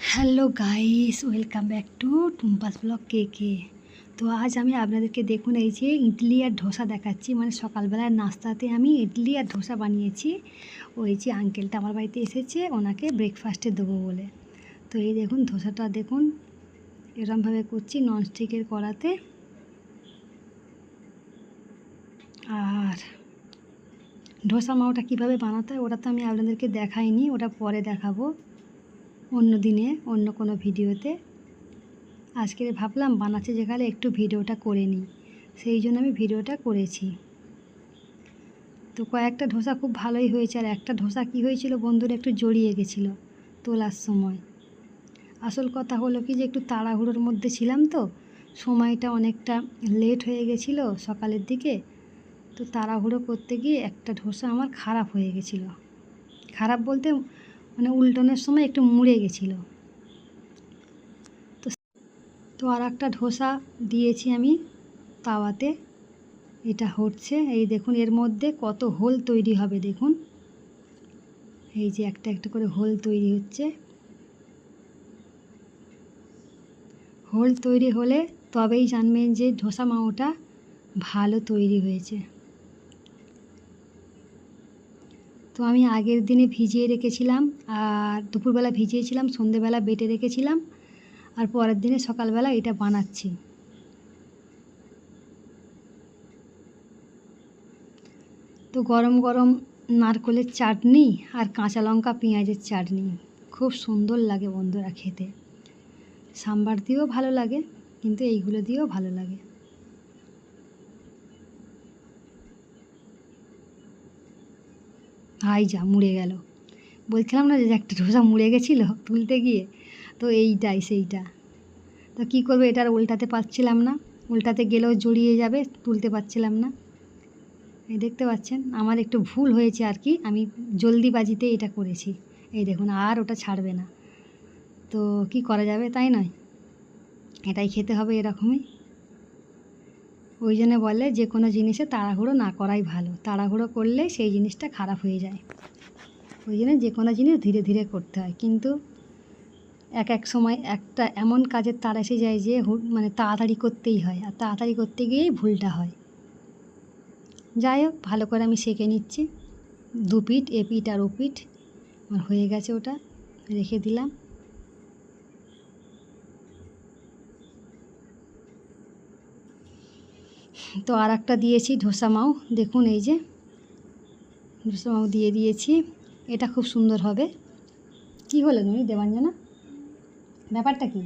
Hello guys, welcome back to Tumpa's blog কে। তো আজ আমি আপনাদেরকে দেখুন এই যে ইডলি আর ধোসা দেখাচ্ছি। মানে সকালবেলার নাস্তাতে আমি ইডলি আর ধোসা বানিয়েছি। ওই যে আঙ্কেলটা আমার বাড়িতে এসেছে, ওনাকে ব্রেকফাস্টে দেবো বলে। তো এই দেখুন ধোসাটা দেখুন, এরমভাবে করছি ননস্টিকের কড়াতে। আর ধোসা মাওটা কীভাবে বানাতে হয় ওটা তো আমি আপনাদেরকে দেখাইনি, ওটা পরে দেখাবো অন্য দিনে অন্য কোনো ভিডিওতে। আজকে ভাবলাম বানাচ্ছে যেখানে একটু ভিডিওটা করে নিই, সেই জন্য আমি ভিডিওটা করেছি। তো কয়েকটা ধোসা খুব ভালোই হয়েছে, আর একটা ধোসা কী হয়েছিল বন্ধুরা, একটু জড়িয়ে গেছিলো তোলার সময়। আসল কথা হলো কি যে একটু তাড়াহুড়োর মধ্যে ছিলাম, তো সময়টা অনেকটা লেট হয়ে গেছিলো সকালের দিকে। তো তাড়াহুড়ো করতে গিয়ে একটা ধোসা আমার খারাপ হয়ে গেছিলো। খারাপ বলতে মানে উল্টানোর সময় একটু মুড়ে গেছিলো। তো আর একটা ধোসা দিয়েছি আমি তাওয়াতে, এটা হচ্ছে। এই দেখুন এর মধ্যে কত হোল তৈরি হবে দেখুন, এই যে একটা একটা করে হোল তৈরি হচ্ছে। হোল তৈরি হলে তবেই জানবেন যে ধোসা মাওটা ভালো তৈরি হয়েছে। তো আমি আগের দিনে ভিজিয়ে রেখেছিলাম, আর দুপুরবেলা ভিজিয়েছিলাম, সন্ধেবেলা বেটে রেখেছিলাম, আর পরের দিনে সকালবেলা এটা বানাচ্ছি। তো গরম গরম নারকেলের চাটনি আর কাঁচা লঙ্কা পেঁয়াজের চাটনি খুব সুন্দর লাগে বন্ধুরা খেতে। সাম্বার দিয়েও ভালো লাগে, কিন্তু এইগুলো দিয়েও ভালো লাগে। হাই যা মুড়ে গেল, বলছিলাম না যে একটা ধোসা মুড়ে গেছিলো তুলতে গিয়ে, তো এইটাই সেইটা। তো কী করবো, এটা আর উল্টাতে পারছিলাম না, উল্টাতে গেলেও জড়িয়ে যাবে, তুলতে পারছিলাম না। এই দেখতে পাচ্ছেন আমার একটু ভুল হয়েছে আর কি, আমি জলদিবাজিতে এটা করেছি। এই দেখুন আর ওটা ছাড়বে না, তো কি করা যাবে, তাই নয়, এটাই খেতে হবে এরকমই। ওই জন্য বলে যে কোনো জিনিসে তাড়াহুড়ো না করাই ভালো, তাড়াহুড়ো করলে সেই জিনিসটা খারাপ হয়ে যায়। ওই জন্য যে কোনো জিনিস ধীরে ধীরে করতে হয়, কিন্তু এক সময় একটা এমন কাজের তাড়া এসে যায় যে মানে তাড়াতাড়ি করতেই হয়, আর তাড়াতাড়ি করতে গিয়েই ভুলটা হয়। যাই হোক, ভালো করে আমি সেঁকে নিচ্ছি, দুপিঠ এপিঠ আর ওপিঠ আমার হয়ে গেছে, ওটা রেখে দিলাম। তো আর একটা দিয়েছি ধোসা মাও, দেখুন এই যে ধোসা মাও দিয়ে দিয়েছি, এটা খুব সুন্দর হবে। কি হলো তুমি দেবাঞ্জনা, ব্যাপারটা কি,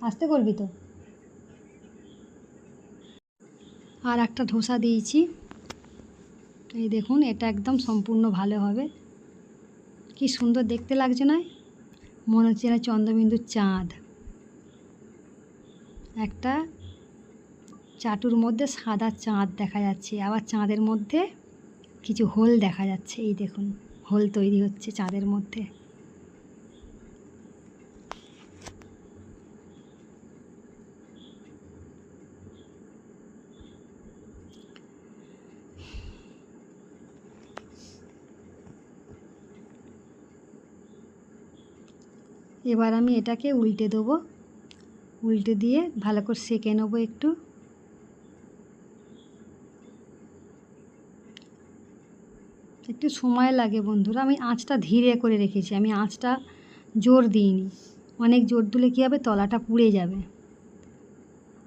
আসতে করবি তো। আর একটা ধোসা দিয়েছি, এই দেখুন এটা একদম সম্পূর্ণ ভালো হবে। কি সুন্দর দেখতে লাগছে না, মনে হচ্ছে না চন্দ্রবিন্দুর চাঁদ, একটা চাটুর মধ্যে সাদা চাঁদ দেখা যাচ্ছে, আবার চাঁদের মধ্যে কিছু হোল দেখা যাচ্ছে। এই দেখুন হোল তৈরি হচ্ছে চাঁদের মধ্যে। এবার আমি এটাকে উল্টে দেবো, উল্টে দিয়ে ভালো করে সেঁকে নেবো একটু। একটু সময় লাগে বন্ধুরা, আমি আঁচটা ধীরে করে রেখেছি, আমি আঁচটা জোর দিইনি, অনেক জোর দিলে কী হবে তলাটা পুড়ে যাবে।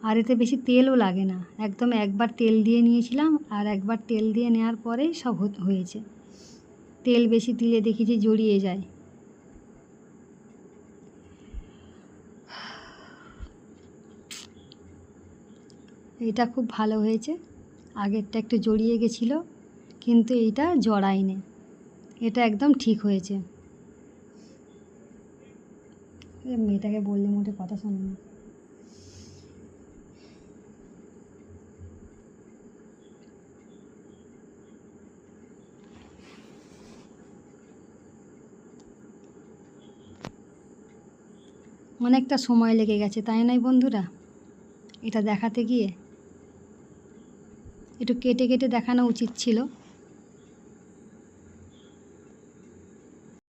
আর এতে বেশি তেলও লাগে না, একদম একবার তেল দিয়ে নিয়েছিলাম, আর একবার তেল দিয়ে নেওয়ার পরেই সব হয়েছে। তেল বেশি দিলে দেখি যে জড়িয়ে যায়। এটা খুব ভালো হয়েছে, আগেরটা একটু জড়িয়ে গেছিলো, কিন্তু এইটা জড়ায়নি, এটা একদম ঠিক হয়েছে। মেয়েটাকে বললে মোটে কথা শোনে না। অনেকটা সময় লেগে গেছে তাই নয় বন্ধুরা, এটা দেখাতে গিয়ে একটু কেটে কেটে দেখানো উচিত ছিল।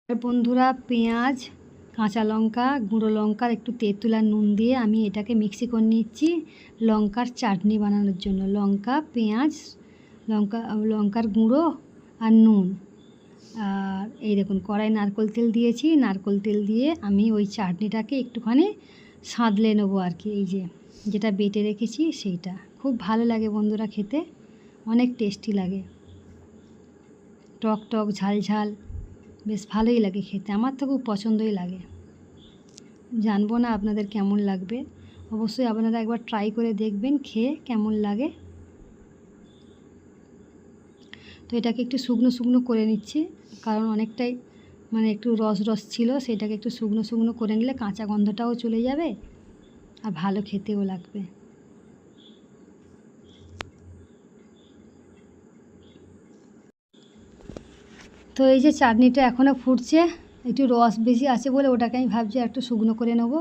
আর বন্ধুরা পেঁয়াজ কাঁচা লঙ্কা, গুঁড়ো লঙ্কার একটু তেঁতুল আর নুন দিয়ে আমি এটাকে মিক্সি করে নিচ্ছি লঙ্কার চাটনি বানানোর জন্য। লঙ্কা, পেঁয়াজ, লঙ্কার গুঁড়ো আর নুন। আর এই দেখুন কড়াই নারকেল তেল দিয়েছি, নারকেল তেল দিয়ে আমি ওই চাটনিটাকে একটুখানি সাঁতলে নেবো আর কি। এই যেটা বেটে রেখেছি সেইটা খুব ভালো লাগে বন্ধুরা খেতে, অনেক টেস্টি লাগে, টক টক ঝাল ঝাল, বেশ ভালোই লাগে খেতে, আমার তো খুব পছন্দই লাগে। জানবো না আপনাদের কেমন লাগবে, অবশ্যই আপনারা একবার ট্রাই করে দেখবেন খেয়ে কেমন লাগে। তো এটাকে একটু শুকনো শুকনো করে নিচ্ছি, কারণ অনেকটাই মানে একটু রস রস ছিল, সেটাকে একটু শুকনো শুকনো করে নিলে কাঁচা গন্ধটাও চলে যাবে আর ভালো খেতেও লাগবে। তো এই যে চাটনিটা এখনও ফুটছে, একটু রস বেশি আছে বলে ওটাকে আমি ভাবছি একটু শুকনো করে নেব।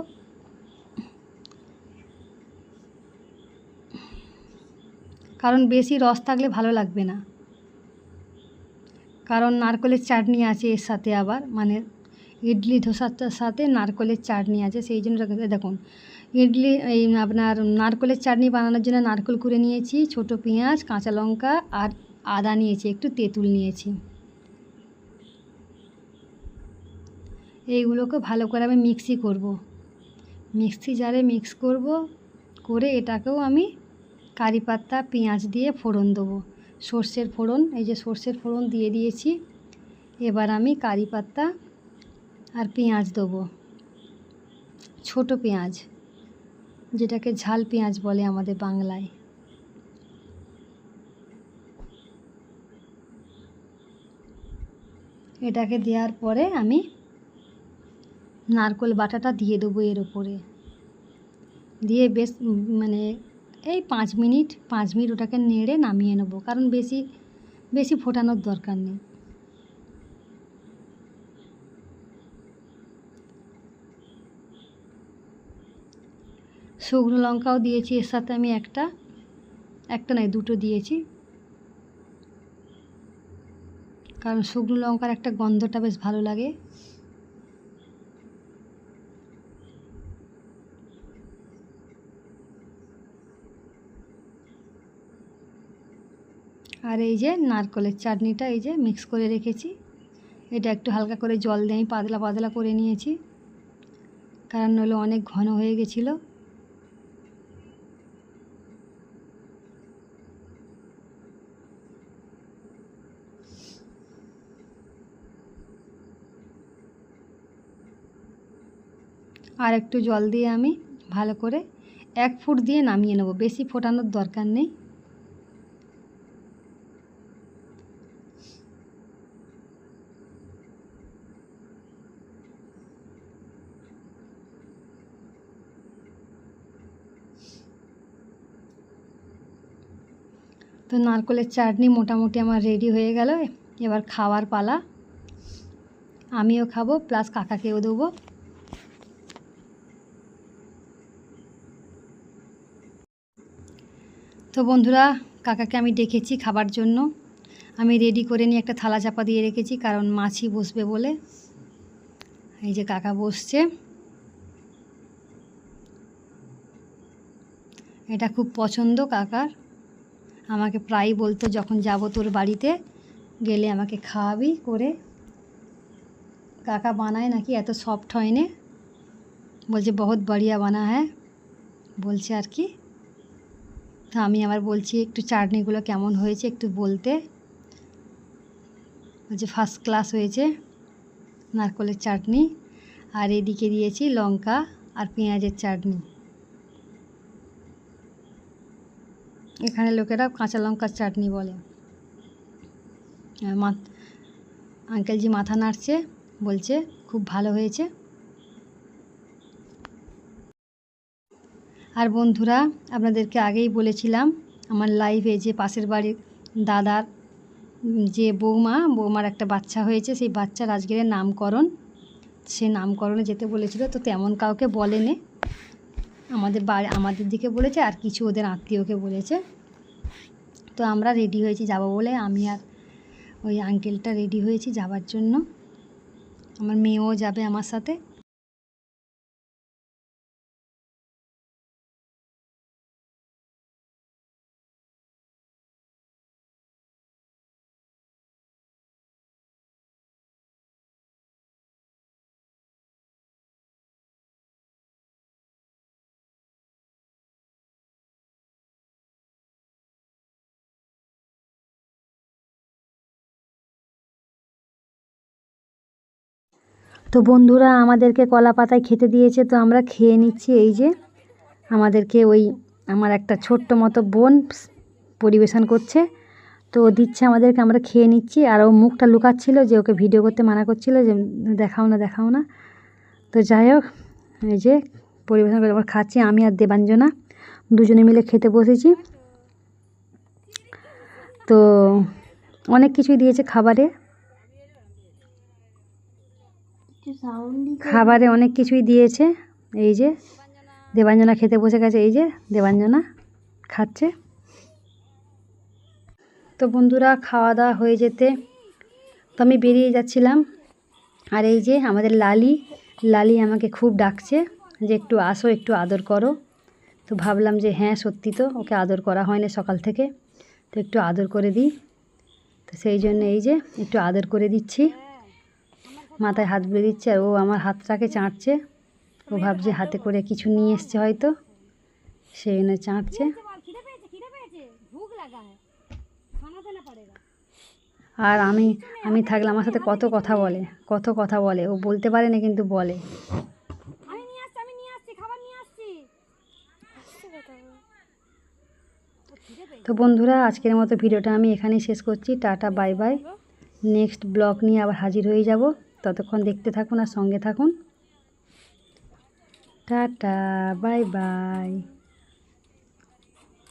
কারণ বেশি রস থাকলে ভালো লাগবে না, কারণ নারকেলের চাটনি আছে এর সাথে, আবার মানে ইডলি ধোসার সাথে নারকেলের চাটনি আছে, সেই জন্য দেখুন এই আপনার নারকেলের চাটনি বানানোর জন্য নারকেল কুড়ে নিয়েছি, ছোটো পেঁয়াজ, কাঁচা লঙ্কা আর আদা নিয়েছি, একটু তেঁতুল নিয়েছি। এইগুলোকে ভালো করে আমি মিক্সি করব, মিক্সি জারে মিক্স করব, করে এটাকেও আমি কারি পাতা পেঁয়াজ দিয়ে ফোড়ন দেবো, সর্ষের ফোড়ন, এই যে সর্ষের ফোড়ন দিয়ে দিয়েছি। এবার আমি কারি পাতা আর পেঁয়াজ দেবো, ছোটো পেঁয়াজ, যেটাকে ঝাল পেঁয়াজ বলে আমাদের বাংলায়। এটাকে দেওয়ার পরে আমি নারকেল বাটাটা দিয়ে দেবো এর ওপরে, দিয়ে বেশ মানে এই 5 মিনিট ওটাকে নেড়ে নামিয়ে নেবো, কারণ বেশি ফোটানোর দরকার নেই। শুকনো লঙ্কাও দিয়েছি এর সাথে, আমি একটা নয় 2টো দিয়েছি, কারণ শুকনো লঙ্কার একটা গন্ধটা বেশ ভালো লাগে। আর এই যে নারকেলের চাটনিটা এই যে মিক্স করে রেখেছি, এটা একটু হালকা করে জল দিয়ে আমি পাতলা পাতলা করে নিয়েছি, কারণ নইলে অনেক ঘন হয়ে গেছিলো। আর একটু জল দিয়ে আমি ভালো করে 1 ফুট দিয়ে নামিয়ে নেব, বেশি ফোটানোর দরকার নেই। তো নারকেলের চাটনি মোটামুটি আমার রেডি হয়ে গেল, এবার খাওয়ার পালা। আমিও খাবো প্লাস কাকাকেও দেবো। তো বন্ধুরা, কাকাকে আমি ডেকেছি খাবার জন্য, আমি রেডি করে নিয়ে একটা থালা চাপা দিয়ে রেখেছি, কারণ মাছি বসবে বলে। এই যে কাকা বসছে, এটা খুব পছন্দ কাকার, আমাকে প্রায় বলতো যখন যাব তোর বাড়িতে গেলে আমাকে খাওয়াবি করে। কাকা বানায় নাকি এত সফট হয় না, বলছে বহুত বড়িয়া বানা হ্যাঁ বলছে আর কি। তো আমি আবার বলছি একটু চাটনিগুলো কেমন হয়েছে একটু বলতে, বলছে ফার্স্ট ক্লাস হয়েছে নারকেলের চাটনি। আর এদিকে দিয়েছি লঙ্কা আর পেঁয়াজের চাটনি, এখানে লোকেরা কাঁচা লঙ্কার চাটনি বলে। আঙ্কেলজি মাথা নাড়ছে, বলছে খুব ভালো হয়েছে। আর বন্ধুরা, আপনাদেরকে আগেই বলেছিলাম আমার লাইভে যে পাশের বাড়ির দাদার যে বৌমার একটা বাচ্চা হয়েছে, সেই বাচ্চার আজকের নামকরণ, সে নামকরণে যেতে বলেছিল, তো তেমন কাউকে বলেনি, আমাদের দিকে বলেছে আর কিছু ওদের আত্মীয়কে বলেছে। তো আমরা রেডি হয়েছি যাব বলে, আমি আর ওই আঙ্কেলটা রেডি হয়েছি যাবার জন্য, আমার মেয়েও যাবে আমার সাথে। তো বন্ধুরা আমাদেরকে কলা পাতায় খেতে দিয়েছে, তো আমরা খেয়ে নিচ্ছি। এই যে আমাদেরকে ওই আমার একটা ছোট্ট মতো বোন পরিবেশন করছে, তো দিচ্ছে আমাদেরকে, আমরা খেয়ে নিচ্ছি। আর ও মুখটা লুকাচ্ছিল, যে ওকে ভিডিও করতে মানা করছিল, যে দেখাও না দেখাও না। তো যাই হোক, এই যে পরিবেশন করে আবার খাচ্ছি, আমি আর দেবাঞ্জনা দুজনে মিলে খেতে বসেছি। তো অনেক কিছুই দিয়েছে খাবারে অনেক কিছুই দিয়েছে। এই যে দেবাঞ্জনা খেতে বসে গেছে, এই যে দেবাঞ্জনা খাচ্ছে। তো বন্ধুরা খাওয়া দাওয়া হয়ে যেতে তো আমি বেরিয়ে যাচ্ছিলাম। আর এই যে আমাদের লালি আমাকে খুব ডাকছে, যে একটু আসো, একটু আদর করো। তো ভাবলাম যে হ্যাঁ সত্যি তো, ওকে আদর করা হয়নি সকাল থেকে, তো একটু আদর করে দিই। তো সেই জন্য এই যে একটু আদর করে দিচ্ছি, মাথায় হাত বুলিয়ে দিচ্ছে। আর ও আমার হাতটাকে চাটছে, ও ভাবছে হাতে করে কিছু নিয়ে এসছে হয়তো, সেই জন্য চাটছে। আর আমি থাকলে আমার সাথে কত কথা বলে, ও বলতে পারে না কিন্তু বলে। তো বন্ধুরা আজকের মতো ভিডিওটা আমি এখানেই শেষ করছি। Tata, bye bye. Next blog নিয়ে আবার হাজির হয়ে যাব, ততক্ষণ দেখতে থাকুন আর সঙ্গে থাকুন। Tata, bye bye.